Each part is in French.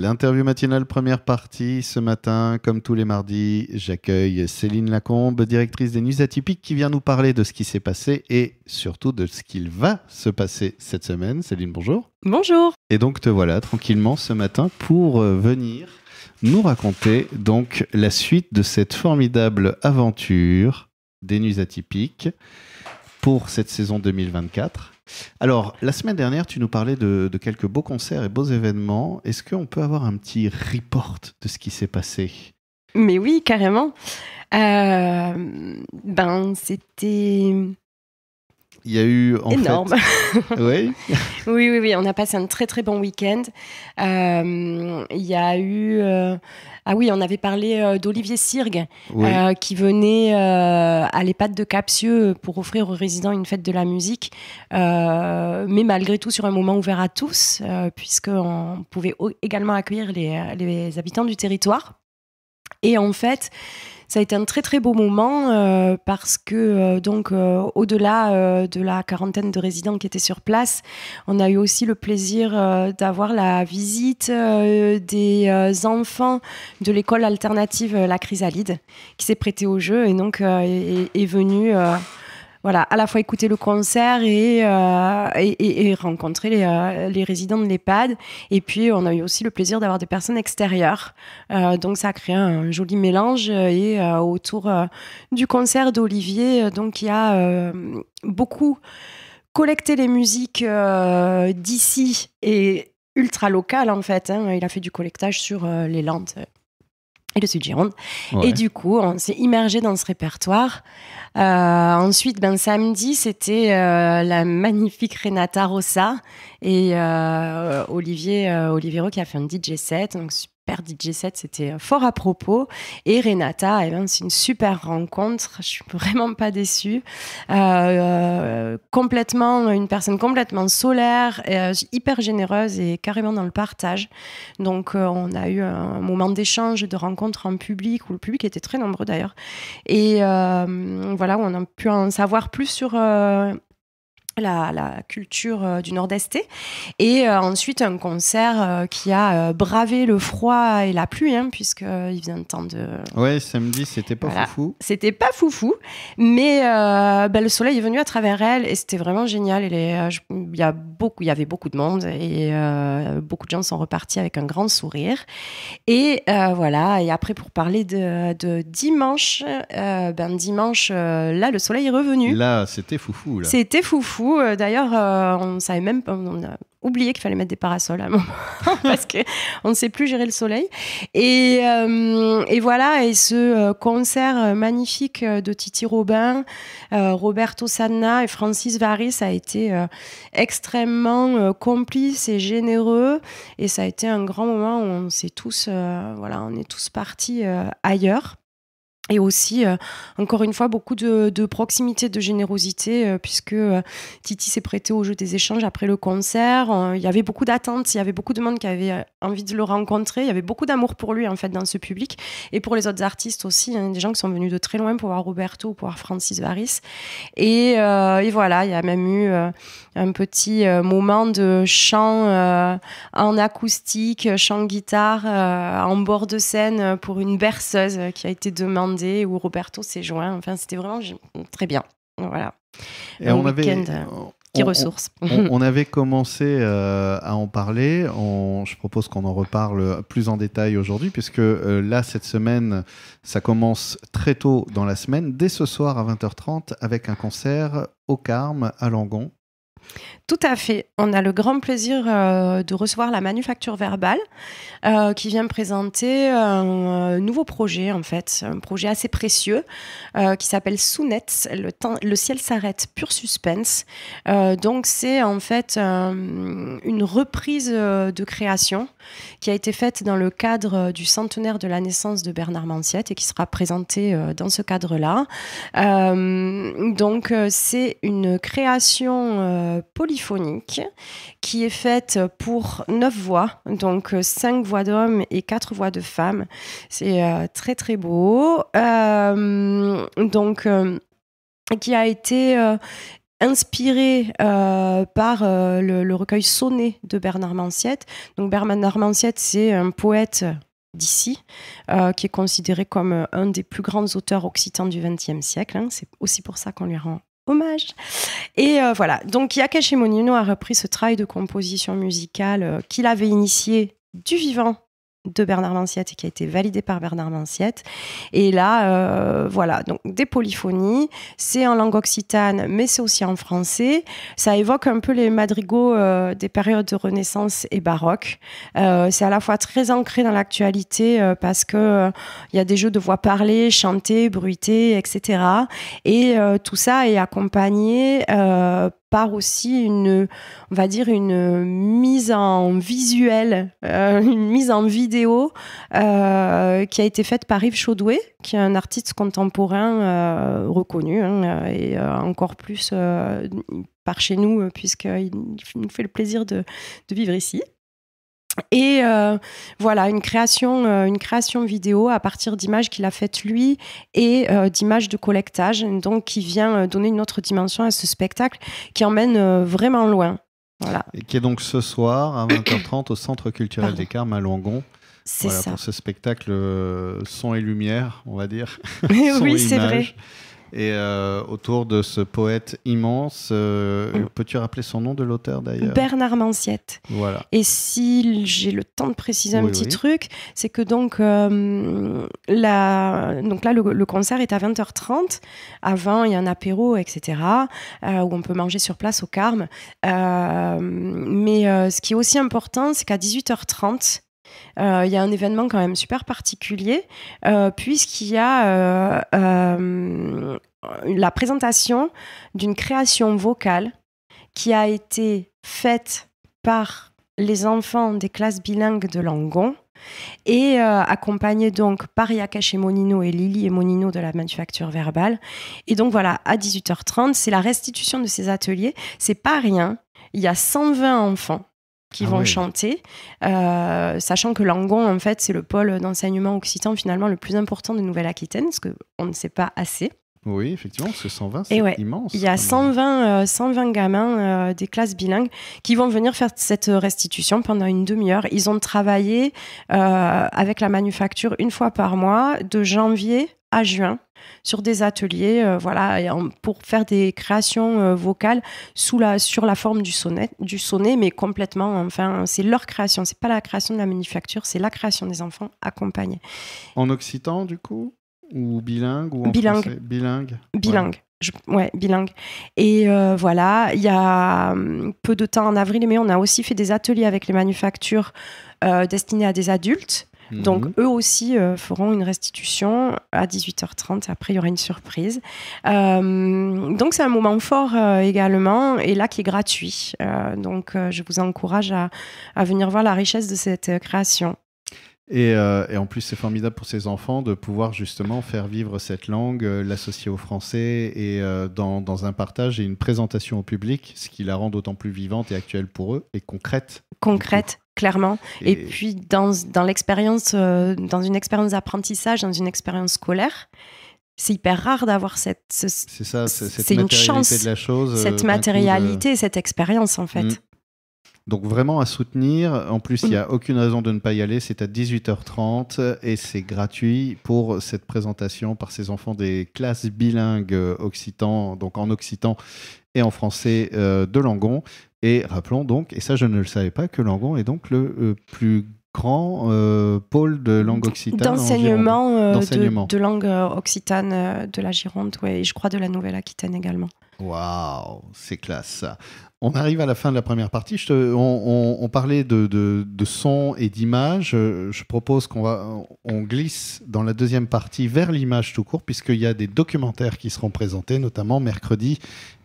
L'interview matinale première partie. Ce matin, comme tous les mardis, j'accueille Céline Lacombe, directrice des Nuits Atypiques, qui vient nous parler de ce qui s'est passé et surtout de ce qu'il va se passer cette semaine. Céline, bonjour. Bonjour. Et donc te voilà tranquillement ce matin pour venir nous raconter donc la suite de cette formidable aventure des Nuits Atypiques pour cette saison 2024. Alors, la semaine dernière, tu nous parlais de quelques beaux concerts et beaux événements. Est-ce qu'on peut avoir un petit report de ce qui s'est passé ? Mais oui, carrément. C'était... Il y a eu énorme. Oui. Oui, on a passé un très très bon week-end. Il y a eu... on avait parlé d'Olivier Sirgue, Oui. qui venait à l'EHPAD de Capsieux pour offrir aux résidents une fête de la musique, mais malgré tout sur un moment ouvert à tous, puisqu'on pouvait également accueillir les habitants du territoire. Et en fait, ça a été un très très beau moment parce que au-delà de la quarantaine de résidents qui étaient sur place, on a eu aussi le plaisir d'avoir la visite des enfants de l'école alternative La Chrysalide qui s'est prêtée au jeu et donc est venue à la fois écouter le concert et rencontrer les résidents de l'EHPAD. Et puis, on a eu aussi le plaisir d'avoir des personnes extérieures. Donc, ça a créé un joli mélange. Et autour du concert d'Olivier, donc, il y a beaucoup collecté les musiques d'ici et ultra locales, en fait. Il a fait du collectage sur les Landes et le Sud-Gironde. Ouais. Et du coup, on s'est immergé dans ce répertoire. Ensuite, samedi, c'était la magnifique Renata Rossa et Olivier Rowe qui a fait un DJ set. Donc, super DJ set, c'était fort à propos. Et Renata, c'est une super rencontre. Je suis vraiment pas déçue. Une personne complètement solaire, hyper généreuse et carrément dans le partage. Donc, on a eu un moment d'échange, de rencontre en public, où le public était très nombreux d'ailleurs. Et où on a pu en savoir plus sur la culture du Nord-Est. Et ensuite, un concert qui a bravé le froid et la pluie, puisqu'il faisait un temps de... Ouais, samedi, c'était pas foufou. C'était pas foufou, mais le soleil est venu à travers elle et c'était vraiment génial. Il y avait beaucoup de monde et beaucoup de gens sont repartis avec un grand sourire. Et et après, pour parler de dimanche, dimanche, là, le soleil est revenu. Là, c'était foufou. Là. C'était foufou. D'ailleurs, on savait même pas, on a oublié qu'il fallait mettre des parasols à un moment parce qu'on ne sait plus gérer le soleil. Et ce concert magnifique de Titi Robin, Roberto Sanna et Francis Varis a été extrêmement complice et généreux. Et ça a été un grand moment où on est tous partis ailleurs. Et aussi, encore une fois, beaucoup de proximité, de générosité, puisque Titi s'est prêté au jeu des échanges après le concert. Il y avait beaucoup d'attentes, il y avait beaucoup de monde qui avait envie de le rencontrer. Il y avait beaucoup d'amour pour lui, en fait, dans ce public. Et pour les autres artistes aussi, des gens qui sont venus de très loin pour voir Roberto ou pour voir Francis Varis. Et voilà, il y a même eu un petit moment de chant en acoustique, chant guitare en bord de scène pour une berceuse qui a été demandée où Roberto s'est joint. Enfin, c'était vraiment très bien. Voilà. Et on week-end qui ressource. On avait commencé à en parler. Je propose qu'on en reparle plus en détail aujourd'hui, puisque là, cette semaine, ça commence très tôt dans la semaine, dès ce soir à 20h30, avec un concert au Carme à Langon. Tout à fait. On a le grand plaisir de recevoir la Manufacture Verbale qui vient présenter un nouveau projet, en fait, un projet assez précieux qui s'appelle Sounette, le ciel s'arrête, pur suspense. Donc c'est en fait une reprise de création qui a été faite dans le cadre du centenaire de la naissance de Bernard Manciette et qui sera présentée dans ce cadre-là. Donc c'est une création polyphonique qui est faite pour 9 voix, donc 5 voix d'hommes et 4 voix de femmes. C'est très très beau. Qui a été inspiré par le recueil Sonnet de Bernard Manciette. Donc Bernard Manciette, c'est un poète d'ici, qui est considéré comme un des plus grands auteurs occitans du XXe siècle. Hein. C'est aussi pour ça qu'on lui rend hommage. Et voilà, donc Yakash Emonino a repris ce travail de composition musicale qu'il avait initié du vivant de Bernard Manciette et qui a été validé par Bernard Manciette. Et là, voilà, donc des polyphonies, c'est en langue occitane, mais c'est aussi en français. Ça évoque un peu les madrigaux des périodes de Renaissance et baroque. C'est à la fois très ancré dans l'actualité parce que il y a des jeux de voix parlées, chantées, bruitées, etc. Et tout ça est accompagné par aussi on va dire une mise en visuel, une mise en vidéo qui a été faite par Yves Chaudoué, qui est un artiste contemporain reconnu, hein, et encore plus par chez nous, puisqu'il nous fait le plaisir de vivre ici. Et voilà, une création vidéo à partir d'images qu'il a faites lui et d'images de collectage, donc qui vient donner une autre dimension à ce spectacle qui emmène vraiment loin. Voilà. Et qui est donc ce soir à 20h30 au Centre culturel des Carmes à Langon. C'est ça. Pour ce spectacle son et lumière, on va dire. Oui, c'est vrai. Et autour de ce poète immense, peux-tu rappeler son nom de l'auteur d'ailleurs ? Bernard Manciette. Voilà. Et si j'ai le temps de préciser un petit truc, c'est que donc là, le concert est à 20h30. Avant, il y a un apéro, etc., où on peut manger sur place au Carme. Mais ce qui est aussi important, c'est qu'à 18h30, il y a un événement quand même super particulier, puisqu'il y a la présentation d'une création vocale qui a été faite par les enfants des classes bilingues de Langon et accompagnée donc par Yakash Emonino et Lily Emonino de la Manufacture Verbale. Et donc voilà, à 18h30, c'est la restitution de ces ateliers. C'est pas rien, il y a 120 enfants qui vont chanter, sachant que Langon, en fait, c'est le pôle d'enseignement occitan finalement le plus important de Nouvelle-Aquitaine, parce qu'on ne sait pas assez. Oui, effectivement, parce que 120, c'est immense. Il y a 120 gamins des classes bilingues qui vont venir faire cette restitution pendant une demi-heure. Ils ont travaillé avec la manufacture une fois par mois, de janvier à juin, sur des ateliers, pour faire des créations vocales sur la forme du sonnet, mais complètement, enfin, c'est leur création, c'est pas la création de la manufacture, c'est la création des enfants accompagnés. En occitan, du coup ? Ou bilingue ou en français ? Bilingue. Bilingue. Et voilà, il y a peu de temps en avril et mai, on a aussi fait des ateliers avec les manufactures destinés à des adultes. Donc, eux aussi feront une restitution à 18h30. Après, il y aura une surprise. Donc, c'est un moment fort également, et là, qui est gratuit. Donc, je vous encourage à venir voir la richesse de cette création. Et en plus, c'est formidable pour ces enfants de pouvoir justement faire vivre cette langue, l'associer au français et dans un partage et une présentation au public, ce qui la rend d'autant plus vivante et actuelle pour eux et concrète. Clairement. Et puis, dans l'expérience, dans une expérience d'apprentissage, dans une expérience scolaire, c'est hyper rare d'avoir cette matérialité de la chose. Cette matérialité, cette expérience, en fait. Donc vraiment à soutenir. En plus, il n'y a aucune raison de ne pas y aller. C'est à 18h30 et c'est gratuit pour cette présentation par ces enfants des classes bilingues occitan, donc en occitan et en français de Langon. Et rappelons donc, et ça je ne le savais pas, que Langon est donc le plus grand pôle de langue occitane d'enseignement de langue occitane de la Gironde, et je crois de la Nouvelle-Aquitaine également. Waouh, c'est classe ça. On arrive à la fin de la première partie. On parlait de son et d'image. Je propose qu'on glisse dans la deuxième partie vers l'image tout court, puisqu'il y a des documentaires qui seront présentés, notamment mercredi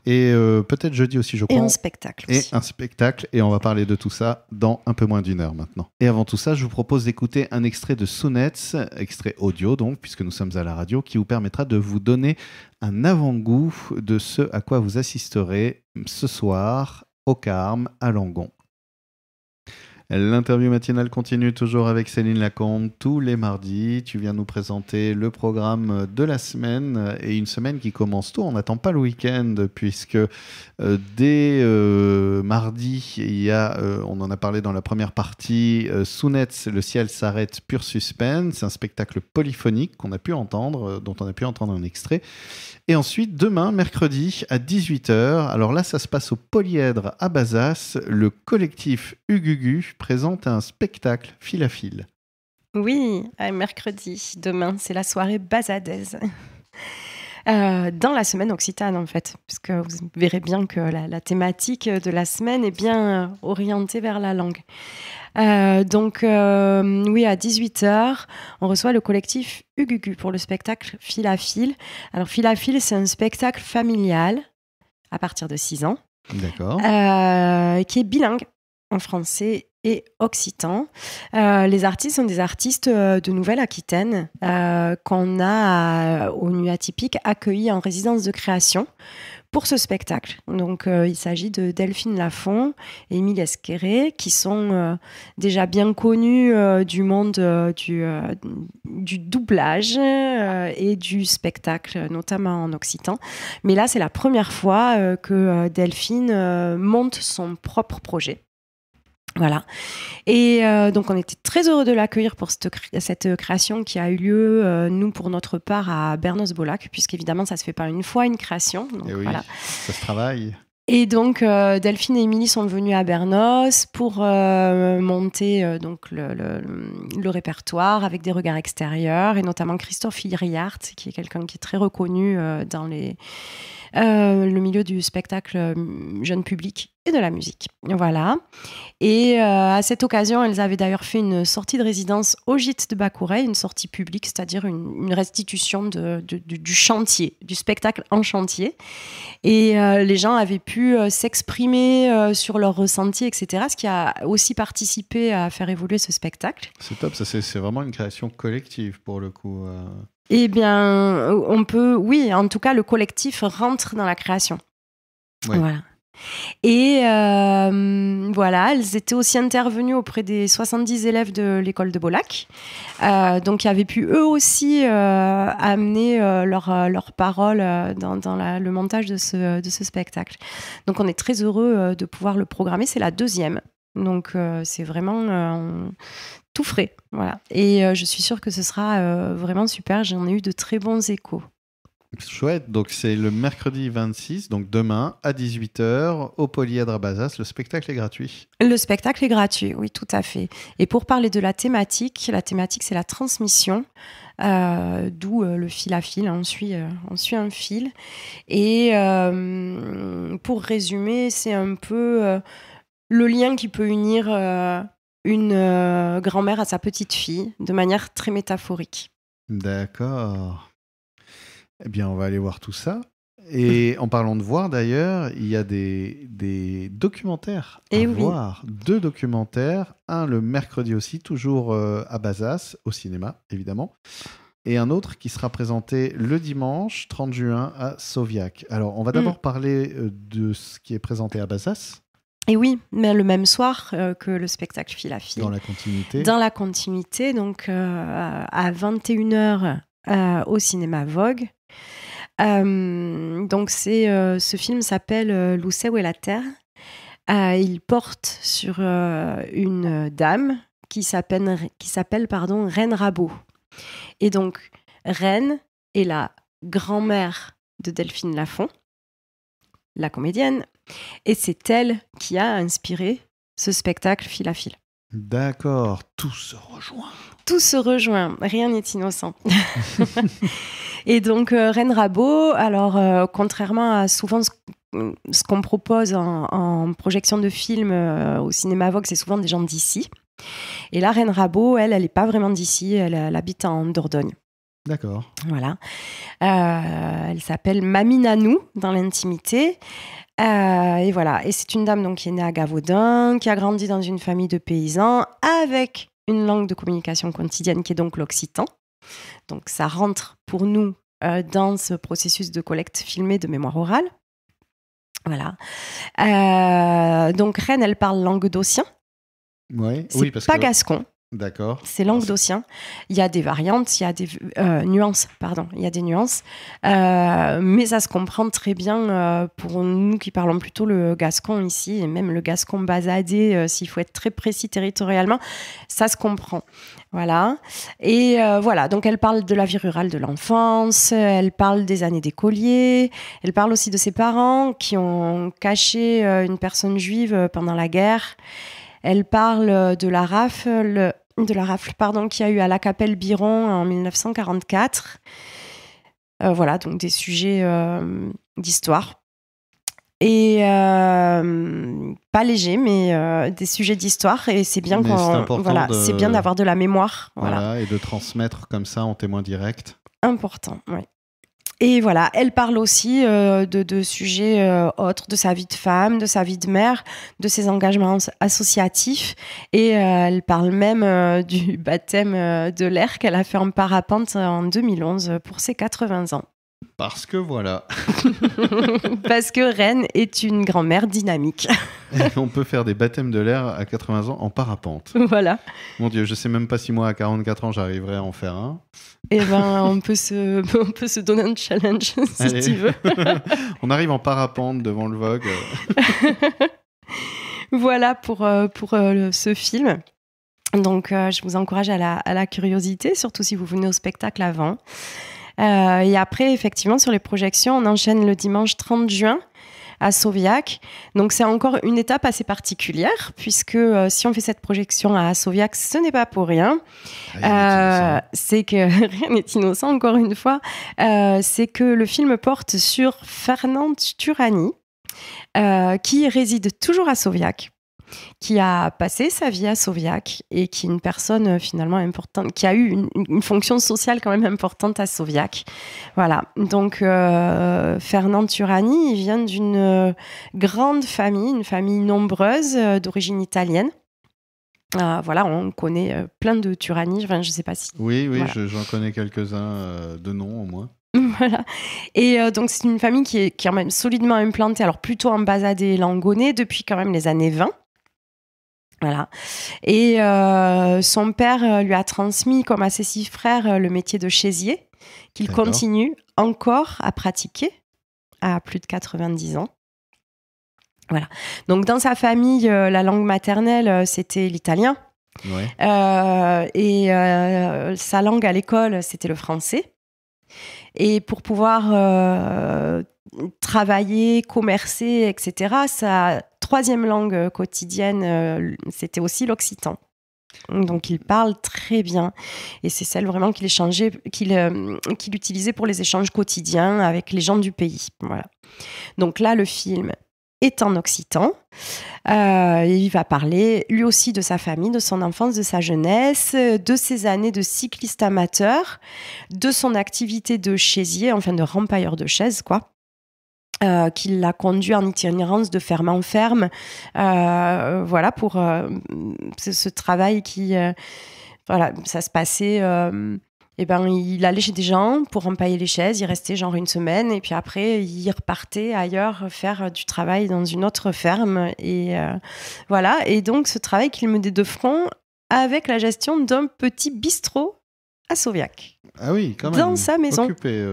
et peut-être jeudi aussi, je crois. Et un spectacle aussi. Et un spectacle. Et on va parler de tout ça dans un peu moins d'une heure maintenant. Et avant tout ça, je vous propose d'écouter un extrait de Sounets, extrait audio donc, puisque nous sommes à la radio, qui vous permettra de vous donner un avant-goût de ce à quoi vous assisterez ce soir au Carme à Langon. L'interview matinale continue toujours avec Céline Lacombe tous les mardis. Tu viens nous présenter le programme de la semaine et une semaine qui commence tôt. On n'attend pas le week-end puisque dès mardi, il y a, on en a parlé dans la première partie, Sounetz, Le ciel s'arrête, pur suspense, un spectacle polyphonique qu'on a pu entendre, dont on a pu entendre un extrait. Et ensuite, demain, mercredi, à 18h, alors là, ça se passe au Polyèdre à Bazas, le collectif Ugugu présente un spectacle fil à fil. Oui, mercredi, demain, c'est la soirée bazadaise. Dans la semaine occitane, en fait, puisque vous verrez bien que la thématique de la semaine est bien orientée vers la langue. Donc, oui, à 18h, on reçoit le collectif Ugugu pour le spectacle Fil à Fil. Alors, Fil à Fil, c'est un spectacle familial à partir de 6 ans. D'accord. Qui est bilingue en français et occitan. Les artistes sont des artistes de Nouvelle-Aquitaine qu'on a au Nuit Atypique accueillis en résidence de création pour ce spectacle. Donc, il s'agit de Delphine Lafont et Émile Esqueré, qui sont déjà bien connus du monde du doublage et du spectacle, notamment en occitan. Mais là, c'est la première fois que Delphine monte son propre projet. Voilà. Et donc, on était très heureux de l'accueillir pour cette création qui a eu lieu, nous, pour notre part, à Bernos-Bolac, puisqu'évidemment, ça ne se fait pas une fois, une création. Donc, et oui, voilà. ça se travaille. Et donc, Delphine et Émilie sont venues à Bernos pour monter donc le répertoire avec des regards extérieurs, et notamment Christophe Iriart, qui est quelqu'un qui est très reconnu dans le milieu du spectacle jeune public et de la musique. Voilà. Et à cette occasion, elles avaient d'ailleurs fait une sortie de résidence au gîte de Bacoureille, une sortie publique, c'est-à-dire une restitution du chantier, du spectacle en chantier. Et les gens avaient pu s'exprimer sur leurs ressentis, etc., ce qui a aussi participé à faire évoluer ce spectacle. C'est top, ça, c'est vraiment une création collective pour le coup. Eh bien, on peut, oui, en tout cas, le collectif rentre dans la création. Ouais. Voilà. Et voilà, elles étaient aussi intervenues auprès des 70 élèves de l'école de Bolac, donc qui avaient pu eux aussi amener leurs paroles dans le montage de ce spectacle. Donc on est très heureux de pouvoir le programmer, c'est la deuxième, donc c'est vraiment tout frais. Voilà. Et je suis sûre que ce sera vraiment super, j'en ai eu de très bons échos. Chouette, donc c'est le mercredi 26, donc demain à 18h au Polyèdre à Bazas. Le spectacle est gratuit. Le spectacle est gratuit, oui, tout à fait. Et pour parler de la thématique c'est la transmission, d'où le fil à fil, on suit un fil. Et pour résumer, c'est un peu le lien qui peut unir une grand-mère à sa petite fille de manière très métaphorique. D'accord. Eh bien, on va aller voir tout ça. Et en parlant de voir, d'ailleurs, il y a des documentaires à voir. 2 documentaires. Un le mercredi aussi, toujours à Bazas, au cinéma, évidemment. Et un autre qui sera présenté le dimanche 30 juin à Sauviac. Alors, on va d'abord parler de ce qui est présenté à Bazas. Et oui, mais le même soir que le spectacle Fil à Fil. Dans la continuité. Dans la continuité, donc à 21h au cinéma Vogue. Donc ce film s'appelle Luceu et la Terre. Il porte sur une dame qui s'appelle Reine Rabot. Et donc Reine est la grand-mère de Delphine Lafont, la comédienne, et c'est elle qui a inspiré ce spectacle Fil à Fil. D'accord, tout se rejoint. Tout se rejoint, rien n'est innocent. Et donc, Reine Rabot, alors, contrairement à souvent ce qu'on propose en projection de films au cinéma Vogue, c'est souvent des gens d'ici. Et là, Reine Rabot, elle n'est pas vraiment d'ici, elle habite en Dordogne. D'accord. Voilà. Elle s'appelle Mamie Nanou dans l'intimité. Et voilà. Et c'est une dame donc, qui est née à Gavaudan, qui a grandi dans une famille de paysans avec une langue de communication quotidienne qui est donc l'occitan. Donc ça rentre pour nous dans ce processus de collecte filmée de mémoire orale. Voilà. Donc Reine, elle parle languedocien. Ouais. C'est Oui, parce pas que... gascon. D'accord. C'est languedocien. Il y a des variantes, il y a des nuances, pardon. Il y a des nuances, mais ça se comprend très bien pour nous qui parlons plutôt le gascon ici, et même le gascon basadé, s'il faut être très précis territorialement, ça se comprend. Voilà. Et voilà, donc elle parle de la vie rurale de l'enfance, elle parle des années d'écolier, elle parle aussi de ses parents qui ont caché une personne juive pendant la guerre. Elle parle de la rafle qu'il y a eu à la Capelle Biron en 1944. Voilà, donc des sujets d'histoire. Et pas légers, mais des sujets d'histoire. Et c'est bien, c'est bien d'avoir de la mémoire. Voilà, et de transmettre comme ça en témoin direct. Important, oui. Et voilà, elle parle aussi de sujets autres, de sa vie de femme, de sa vie de mère, de ses engagements associatifs. Et elle parle même du baptême de l'air qu'elle a fait en parapente en 2011 pour ses 80 ans. Parce que voilà. Parce que Rennes est une grand-mère dynamique. On peut faire des baptêmes de l'air à 80 ans en parapente. Voilà. Mon Dieu, je sais même pas si moi à 44 ans j'arriverai à en faire un. Eh ben, on peut se donner un challenge si Allez. tu veux. On arrive en parapente devant le Vogue. Voilà pour ce film. Donc, je vous encourage à la curiosité, surtout si vous venez au spectacle avant. Et après, effectivement, sur les projections, on enchaîne le dimanche 30 juin à Sauviac. Donc, c'est encore une étape assez particulière, puisque si on fait cette projection à Sauviac, ce n'est pas pour rien. C'est que rien n'est innocent, encore une fois. C'est que le film porte sur Fernand Turani, qui réside toujours à Sauviac, qui a passé sa vie à Sauviac et qui est une personne finalement importante, qui a eu une fonction sociale quand même importante à Sauviac. Voilà. Donc, Fernand Turani, il vient d'une grande famille, une famille nombreuse d'origine italienne. Voilà, on connaît plein de Turani. Enfin, je ne sais pas si... Oui, voilà. j'en connais quelques-uns de noms au moins. Voilà. Et donc, c'est une famille qui est quand même solidement implantée, alors plutôt en Basadé et Langonnet, depuis quand même les années 20. Voilà. Et son père lui a transmis, comme à ses 6 frères, le métier de chaisier, qu'il continue encore à pratiquer à plus de 90 ans. Voilà. Donc, dans sa famille, la langue maternelle, c'était l'italien. Ouais. Et sa langue à l'école, c'était le français. Et pour pouvoir travailler, commercer, etc., sa 3e langue quotidienne, c'était aussi l'occitan. Donc, il parle très bien. Et c'est celle vraiment qu'il utilisait pour les échanges quotidiens avec les gens du pays. Voilà. Donc là, le film est en occitan. Il va parler lui aussi de sa famille, de son enfance, de sa jeunesse, de ses années de cycliste amateur, de son activité de chaisier, enfin de rempailleur de chaises, quoi. Qui l'a conduit en itinérance de ferme en ferme, voilà, pour ce travail qui... voilà, ça se passait... il allait chez des gens pour empailler les chaises, il restait genre une semaine, et puis après, il repartait ailleurs faire du travail dans une autre ferme. Et voilà, et donc ce travail qu'il menait de front avec la gestion d'un petit bistrot à Sauviac. Ah oui, quand même. Dans sa maison. Occupé.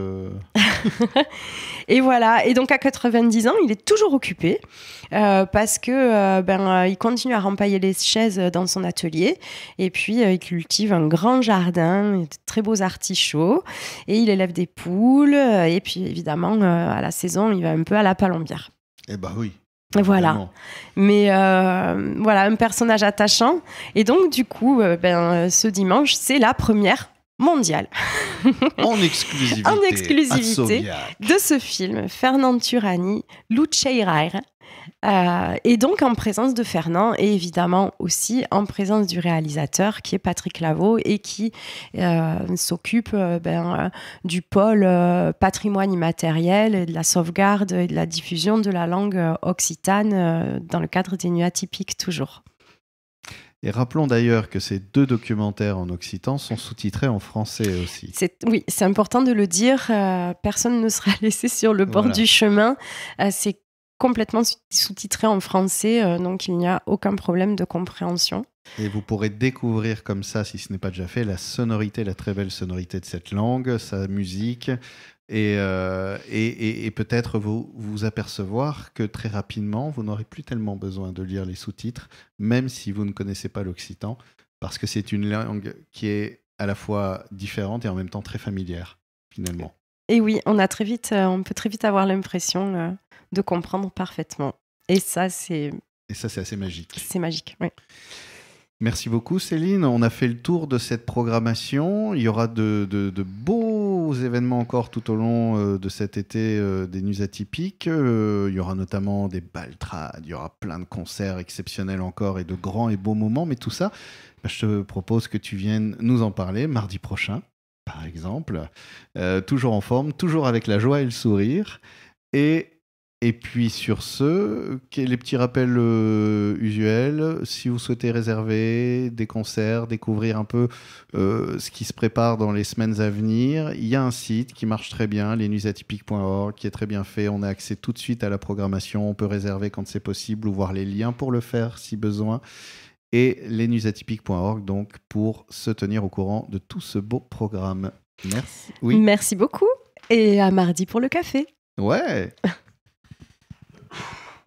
Et voilà, et donc à 90 ans, il est toujours occupé parce que il continue à rempailler les chaises dans son atelier, et puis il cultive un grand jardin, de très beaux artichauts, et il élève des poules, et puis évidemment à la saison, il va un peu à la palombière. Eh bah oui. Voilà, Vraiment. mais voilà, un personnage attachant. Et donc du coup, ce dimanche, c'est la première mondiale. En exclusivité. En exclusivité à Sauviac. de ce film, Fernand Turani, Luceirar. Et donc en présence de Fernand, et évidemment aussi en présence du réalisateur qui est Patrick Lavaux, et qui s'occupe du pôle patrimoine immatériel, et de la sauvegarde et de la diffusion de la langue occitane dans le cadre des Nuits Atypiques toujours. Et rappelons d'ailleurs que ces 2 documentaires en occitan sont sous-titrés en français aussi. Oui, c'est important de le dire. Personne ne sera laissé sur le bord du chemin. C'est complètement sous-titré en français, donc il n'y a aucun problème de compréhension. Et vous pourrez découvrir comme ça, si ce n'est pas déjà fait, la sonorité, la très belle sonorité de cette langue, sa musique, et peut-être vous apercevoir que très rapidement, vous n'aurez plus tellement besoin de lire les sous-titres, même si vous ne connaissez pas l'occitan, parce que c'est une langue qui est à la fois différente et en même temps très familière, finalement. Et oui, on peut très vite avoir l'impression de comprendre parfaitement. Et ça, c'est assez magique. C'est magique, oui. Merci beaucoup Céline, on a fait le tour de cette programmation, il y aura de beaux événements encore tout au long de cet été des Nuits Atypiques, il y aura notamment des baltrades, il y aura plein de concerts exceptionnels encore et de grands et beaux moments, mais tout ça, je te propose que tu viennes nous en parler mardi prochain, par exemple, toujours en forme, toujours avec la joie et le sourire, et puis sur ce, les petits rappels usuels, si vous souhaitez réserver des concerts, découvrir un peu ce qui se prépare dans les semaines à venir, il y a un site qui marche très bien, lesnuitsatypiques.org, qui est très bien fait. On a accès tout de suite à la programmation, on peut réserver quand c'est possible ou voir les liens pour le faire si besoin. Et lesnuitsatypiques.org donc pour se tenir au courant de tout ce beau programme. Merci. Oui. Merci beaucoup et à mardi pour le café. Ouais.